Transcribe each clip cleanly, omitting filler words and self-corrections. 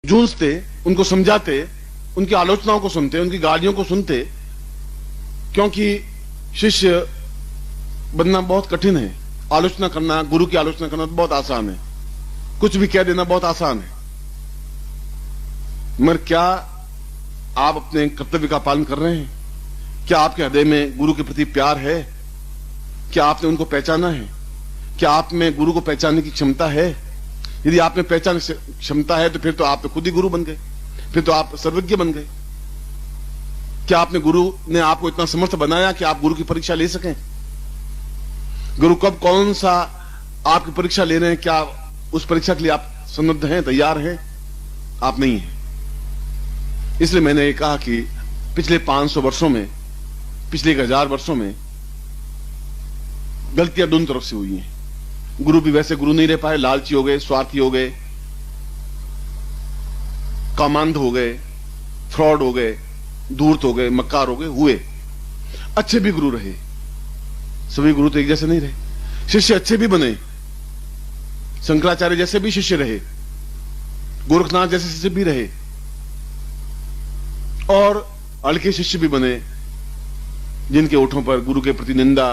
जूझते, उनको समझाते, उनकी आलोचनाओं को सुनते, उनकी गालियों को सुनते, क्योंकि शिष्य बनना बहुत कठिन है। आलोचना करना, गुरु की आलोचना करना तो बहुत आसान है, कुछ भी कह देना बहुत आसान है, मगर क्या आप अपने कर्तव्य का पालन कर रहे हैं? क्या आपके हृदय में गुरु के प्रति प्यार है? क्या आपने उनको पहचाना है? क्या आप में गुरु को पहचानने की क्षमता है? यदि आप में पहचान क्षमता है तो फिर तो आप तो खुद ही गुरु बन गए, फिर तो आप सर्वज्ञ बन गए। क्या आपने गुरु ने आपको इतना समर्थ बनाया कि आप गुरु की परीक्षा ले सकें? गुरु कब कौन सा आपकी परीक्षा ले रहे हैं, क्या उस परीक्षा के लिए आप सन्नद्ध हैं, तैयार हैं? आप नहीं हैं। इसलिए मैंने ये कहा कि पिछले 500 वर्षों में, पिछले 1000 वर्षों में गलतियां दोनों तरफ से हुई हैं। गुरु भी वैसे गुरु नहीं रह पाए, लालची हो गए, स्वार्थी हो गए, कामांध हो गए, फ्रॉड हो गए, धूर्त हो गए, मक्कार हो गए, हुए। अच्छे भी गुरु रहे, सभी गुरु तो एक जैसे नहीं रहे। शिष्य अच्छे भी बने, शंकराचार्य जैसे भी शिष्य रहे, गोरखनाथ जैसे शिष्य भी रहे, और हल्के शिष्य भी बने, जिनके ओठों पर गुरु के प्रति निंदा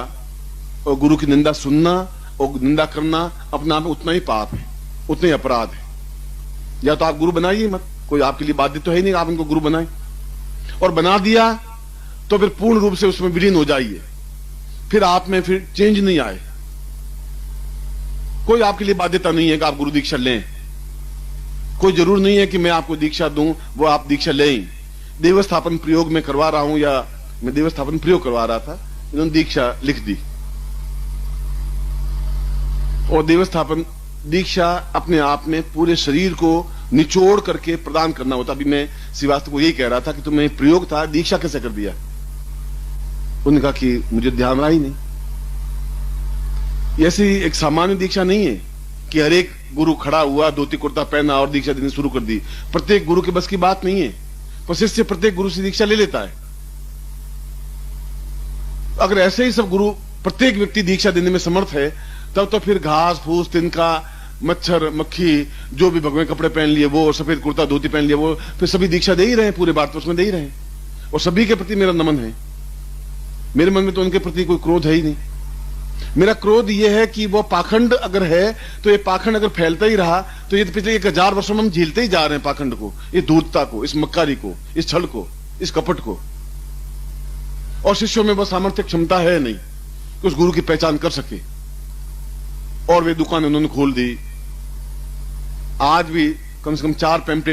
और गुरु की निंदा सुनना और निंदा करना अपने आप में उतना ही पाप है, उतना ही अपराध है। या तो आप गुरु बनाइए मत, कोई आपके लिए बाध्य तो है नहीं आप उनको गुरु बनाएं, और बना दिया तो फिर पूर्ण रूप से उसमें विलीन हो जाइए, फिर आप में फिर चेंज नहीं आए। कोई आपके लिए बाध्यता नहीं है कि आप गुरु दीक्षा लें, कोई जरूर नहीं है कि मैं आपको दीक्षा दूं, वो आप दीक्षा लें। देवस्थापन प्रयोग में करवा रहा हूं, या मैं देवस्थापन प्रयोग करवा रहा था, इन्होंने दीक्षा लिख दी, और देवस्थापन दीक्षा अपने आप में पूरे शरीर को निचोड़ करके प्रदान करना होता। अभी मैं श्रीवास्तव को यही कह रहा था कि तुम्हें प्रयोग था, दीक्षा कैसे कर दिया? उन्होंने कहा कि मुझे ध्यान रहा ही नहीं। ऐसी एक सामान्य दीक्षा नहीं है कि हर एक गुरु खड़ा हुआ, धोती कुर्ता पहना और दीक्षा देनी शुरू कर दी। प्रत्येक गुरु के बस की बात नहीं है, पर शिष्य प्रत्येक गुरु से दीक्षा ले लेता है। अगर ऐसे ही सब गुरु, प्रत्येक व्यक्ति दीक्षा देने में समर्थ है, तब तो फिर घास फूस, तिनका, मच्छर, मक्खी, जो भी भगवे कपड़े पहन लिए वो, और सफेद कुर्ता धोती पहन लिया वो, फिर सभी दीक्षा दे ही रहे हैं, पूरे भारतवर्ष में दे ही रहे हैं, और सभी के प्रति मेरा नमन है। मेरे मन में तो उनके प्रति कोई क्रोध है ही नहीं। मेरा क्रोध यह है कि वो पाखंड अगर है तो ये पाखंड अगर फैलता ही रहा तो ये पिछले 1000 वर्षों में हम झेलते ही जा रहे हैं पाखंड को, ये धूर्तता को, इस मक्कारी को, इस छल को, इस कपट को। और शिष्यों में वो सामर्थ्य क्षमता है नहीं कि उस गुरु की पहचान कर सके, और वे दुकान उन्होंने खोल दी। आज भी कम से कम 4 पैम्पलेट